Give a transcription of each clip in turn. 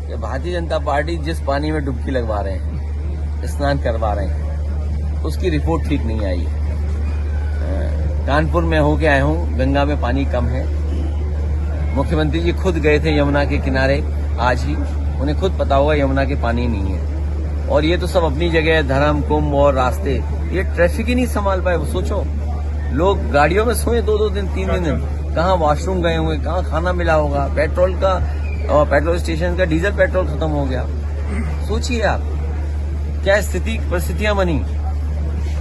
कि भारतीय जनता पार्टी जिस पानी में डुबकी लगवा रहे हैं, स्नान करवा रहे हैं, उसकी रिपोर्ट ठीक नहीं आई है। कानपुर में होके आया हूं, गंगा में पानी कम है। मुख्यमंत्री जी खुद गए थे यमुना के किनारे आज ही, उन्हें खुद पता होगा यमुना के पानी नहीं है। और ये तो सब अपनी जगह धर्म, कुंभ और रास्ते, ये ट्रैफिक ही नहीं संभाल पाए। वो सोचो, लोग गाड़ियों में सोए 2-2 दिन 3 दिन, कहाँ वॉशरूम गए हुए, कहाँ खाना मिला होगा, पेट्रोल स्टेशन का डीजल पेट्रोल खत्म हो गया। सोचिए आप क्या परिस्थितियां बनी।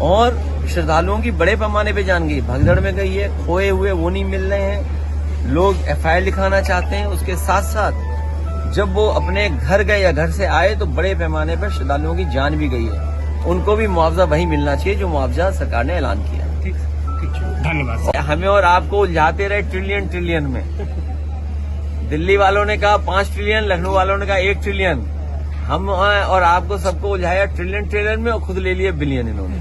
और श्रद्धालुओं की बड़े पैमाने पे जान गई, भगदड़ में गई है, खोए हुए वो नहीं मिल रहे हैं, लोग एफआईआर लिखाना चाहते हैं। उसके साथ साथ जब वो अपने घर गए या घर से आए तो बड़े पैमाने पर श्रद्धालुओं की जान भी गई है। उनको भी मुआवजा वही मिलना चाहिए जो मुआवजा सरकार ने ऐलान किया। ठीक, धन्यवाद। हमें और आपको उलझाते रहे ट्रिलियन में। दिल्ली वालों ने कहा 5 ट्रिलियन, लखनऊ वालों ने कहा 1 ट्रिलियन। हम और आपको सबको उलझाया ट्रिलियन में और खुद ले लिए बिलियन इन्होंने।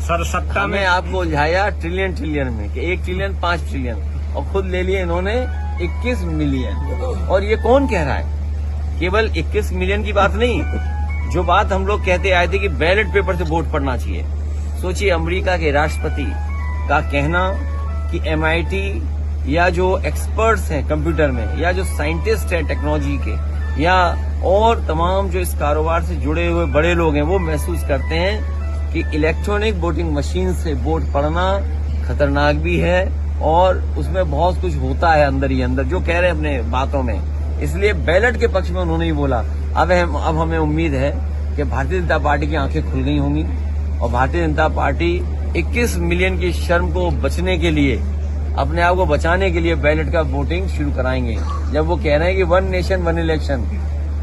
सर सत्ता में आपको उलझाया ट्रिलियन में कि 1 ट्रिलियन 5 ट्रिलियन और खुद ले लिए इन्होंने 21 मिलियन। और ये कौन कह रहा है? केवल 21 मिलियन की बात नहीं, जो बात हम लोग कहते आए थे कि बैलेट पेपर से वोट पड़ना चाहिए। सोचिए, अमेरिका के राष्ट्रपति का कहना कि MIT या जो एक्सपर्ट्स हैं कंप्यूटर में, या जो साइंटिस्ट हैं टेक्नोलॉजी के, या और तमाम जो इस कारोबार से जुड़े हुए बड़े लोग हैं, वो महसूस करते हैं कि इलेक्ट्रॉनिक वोटिंग मशीन से वोट पड़ना खतरनाक भी है और उसमें बहुत कुछ होता है अंदर ही अंदर, जो कह रहे हैं अपने बातों में। इसलिए बैलेट के पक्ष में उन्होंने ही बोला। अब हमें उम्मीद है कि भारतीय जनता पार्टी की आंखें खुल गई होंगी और भारतीय जनता पार्टी 21 मिलियन की शर्म को बचने के लिए, अपने आप को बचाने के लिए बैलेट का वोटिंग शुरू कराएंगे। जब वो कह रहे हैं कि 1 नेशन 1 इलेक्शन,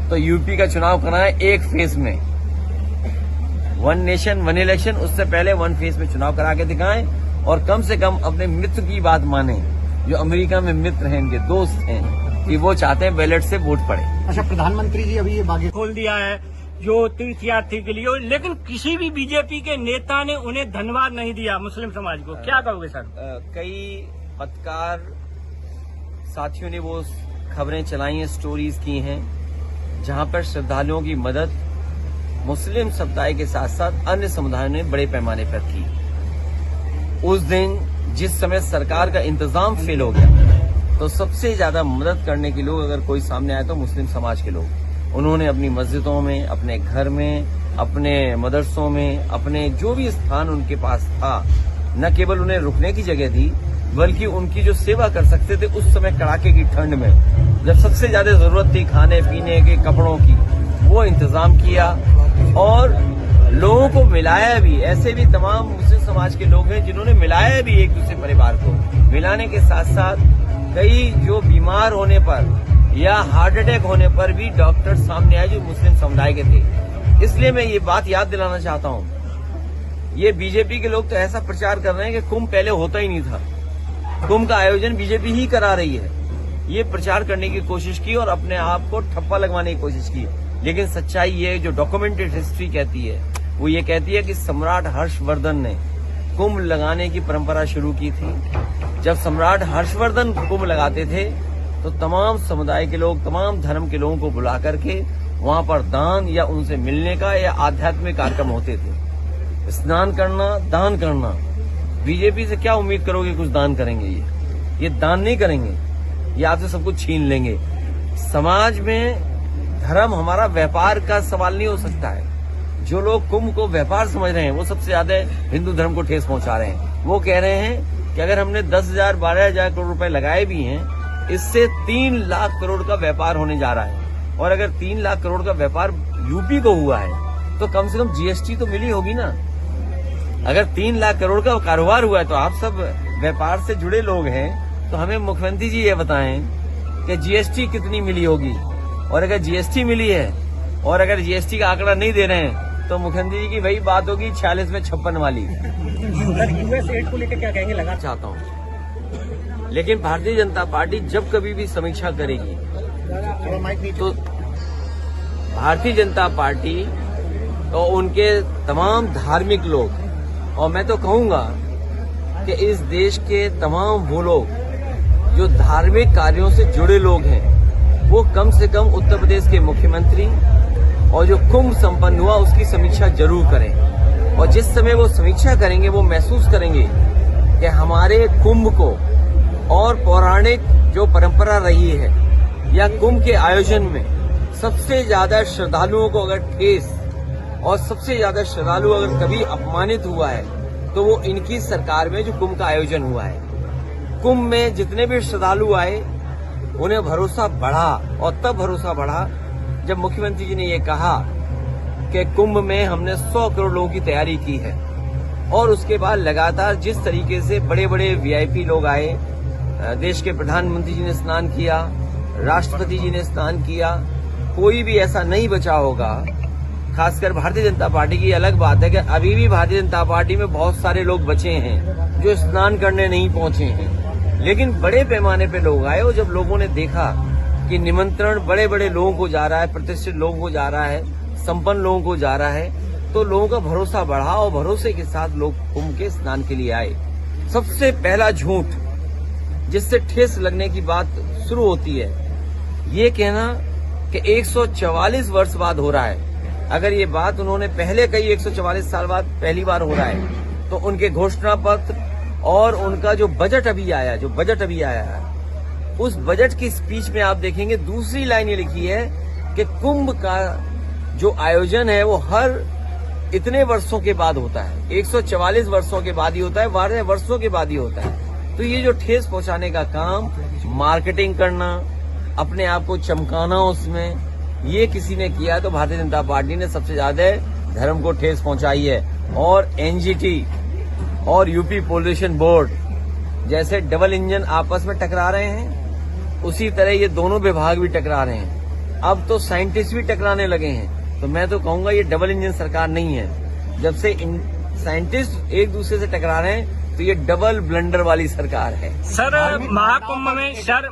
तो यूपी का चुनाव कराएं एक फेज में। 1 नेशन 1 इलेक्शन, उससे पहले 1 फेज में चुनाव करा के दिखाएं और कम से कम अपने मित्र की बात माने, जो अमेरिका में मित्र हैं, इनके दोस्त हैं, कि वो चाहते हैं बैलेट से वोट पड़े। अच्छा, प्रधानमंत्री जी अभी ये बागी खोल दिया है जो तीर्थयात्री के लिए, लेकिन किसी भी बीजेपी के नेता ने उन्हें धन्यवाद नहीं दिया मुस्लिम समाज को। क्या कहोगे सर? कई पत्रकार साथियों ने वो खबरें चलाई हैं, स्टोरीज की हैं, जहां पर श्रद्धालुओं की मदद मुस्लिम समुदाय के साथ साथ अन्य समुदायों ने बड़े पैमाने पर की। उस दिन जिस समय सरकार का इंतजाम फेल हो गया, तो सबसे ज्यादा मदद करने के लोग अगर कोई सामने आए तो मुस्लिम समाज के लोग। उन्होंने अपनी मस्जिदों में, अपने घर में, अपने मदरसों में, अपने जो भी स्थान उनके पास था, न केवल उन्हें रुकने की जगह दी, बल्कि उनकी जो सेवा कर सकते थे उस समय कड़ाके की ठंड में, जब सबसे ज्यादा जरूरत थी खाने पीने के, कपड़ों की, वो इंतजाम किया और लोगों को मिलाया भी। ऐसे भी तमाम मुस्लिम समाज के लोग हैं जिन्होंने मिलाया भी एक दूसरे परिवार को। मिलाने के साथ साथ कई जो बीमार होने पर या हार्ट अटैक होने पर भी डॉक्टर सामने आए जो मुस्लिम समुदाय के थे। इसलिए मैं ये बात याद दिलाना चाहता हूँ, ये बीजेपी के लोग तो ऐसा प्रचार कर रहे हैं कि कुंभ पहले होता ही नहीं था, कुंभ का आयोजन बीजेपी ही करा रही है। ये प्रचार करने की कोशिश की और अपने आप को ठप्पा लगवाने की कोशिश की। लेकिन सच्चाई ये जो डॉक्यूमेंटेड हिस्ट्री कहती है, वो ये कहती है कि सम्राट हर्षवर्धन ने कुंभ लगाने की परंपरा शुरू की थी। जब सम्राट हर्षवर्धन कुंभ लगाते थे तो तमाम समुदाय के लोग, तमाम धर्म के लोगों को बुला करके वहां पर दान या उनसे मिलने का या आध्यात्मिक कार्यक्रम होते थे। स्नान करना, दान करना। बीजेपी से क्या उम्मीद करोगे कुछ दान करेंगे? ये दान नहीं करेंगे, ये आपसे सब कुछ छीन लेंगे। समाज में धर्म हमारा व्यापार का सवाल नहीं हो सकता है। जो लोग कुंभ को व्यापार समझ रहे हैं वो सबसे ज्यादा हिंदू धर्म को ठेस पहुंचा रहे हैं। वो कह रहे हैं कि अगर हमने 10,000 12,000 करोड़ रुपए लगाए भी हैं, इससे 3 लाख करोड़ का व्यापार होने जा रहा है। और अगर 3 लाख करोड़ का व्यापार यूपी को हुआ है तो कम से कम GST तो मिली होगी ना। अगर 3 लाख करोड़ का कारोबार हुआ है तो आप सब व्यापार से जुड़े लोग हैं, तो हमें मुख्यमंत्री जी ये बताएं कि GST कितनी मिली होगी। और अगर GST मिली है और अगर GST का आंकड़ा नहीं दे रहे हैं तो मुख्यमंत्री जी की वही बात होगी 46 में 56 वाली। US एड को लेकर क्या कहेंगे? लगा चाहता हूँ, लेकिन भारतीय जनता पार्टी जब कभी भी समीक्षा करेगी तो भारतीय जनता पार्टी और उनके तमाम धार्मिक लोग, और मैं तो कहूंगा कि इस देश के तमाम वो लोग जो धार्मिक कार्यों से जुड़े लोग हैं, वो कम से कम उत्तर प्रदेश के मुख्यमंत्री और जो कुंभ संपन्न हुआ उसकी समीक्षा जरूर करें। और जिस समय वो समीक्षा करेंगे वो महसूस करेंगे कि हमारे कुंभ को और पौराणिक जो परंपरा रही है या कुंभ के आयोजन में सबसे ज्यादा श्रद्धालुओं को अगर ठेस और सबसे ज्यादा श्रद्धालु अगर कभी अपमानित हुआ है तो वो इनकी सरकार में जो कुंभ का आयोजन हुआ है। कुंभ में जितने भी श्रद्धालु आए उन्हें भरोसा बढ़ा और तब भरोसा बढ़ा जब मुख्यमंत्री जी ने ये कहा कि कुंभ में हमने 100 करोड़ लोगों की तैयारी की है। और उसके बाद लगातार जिस तरीके से बड़े बड़े वीआईपी लोग आए, देश के प्रधानमंत्री जी ने स्नान किया, राष्ट्रपति जी ने स्नान किया, कोई भी ऐसा नहीं बचा होगा। खासकर भारतीय जनता पार्टी की अलग बात है कि अभी भी भारतीय जनता पार्टी में बहुत सारे लोग बचे हैं जो स्नान करने नहीं पहुंचे हैं, लेकिन बड़े पैमाने पे लोग आए। और जब लोगों ने देखा कि निमंत्रण बड़े बड़े लोगों को जा रहा है, प्रतिष्ठित लोगों को जा रहा है, संपन्न लोगों को जा रहा है, तो लोगों का भरोसा बढ़ा और भरोसे के साथ लोग कुंभ के स्नान के लिए आए। सबसे पहला झूठ जिससे ठेस लगने की बात शुरू होती है, ये कहना कि 144 वर्ष बाद हो रहा है। अगर ये बात उन्होंने पहले कही 144 साल बाद पहली बार हो रहा है, तो उनके घोषणा पत्र और उनका जो बजट अभी आया है, उस बजट की स्पीच में आप देखेंगे दूसरी लाइन ये लिखी है कि कुंभ का जो आयोजन है वो हर इतने वर्षों के बाद होता है, 144 वर्षों के बाद ही होता है, 12 वर्षों के बाद ही होता है। तो ये जो ठेस पहुंचाने का काम, मार्केटिंग करना, अपने आप को चमकाना उसमें, ये किसी ने किया तो भारतीय जनता पार्टी ने सबसे ज्यादा धर्म को ठेस पहुंचाई है। और एनजीटी और यूपी पॉल्यूशन बोर्ड जैसे डबल इंजन आपस में टकरा रहे हैं, उसी तरह ये दोनों विभाग भी टकरा रहे हैं। अब तो साइंटिस्ट भी टकराने लगे हैं। तो मैं तो कहूंगा ये डबल इंजन सरकार नहीं है। जब से साइंटिस्ट एक दूसरे से टकरा रहे हैं तो ये डबल ब्लंडर वाली सरकार है। सर, महाकुंभ में सर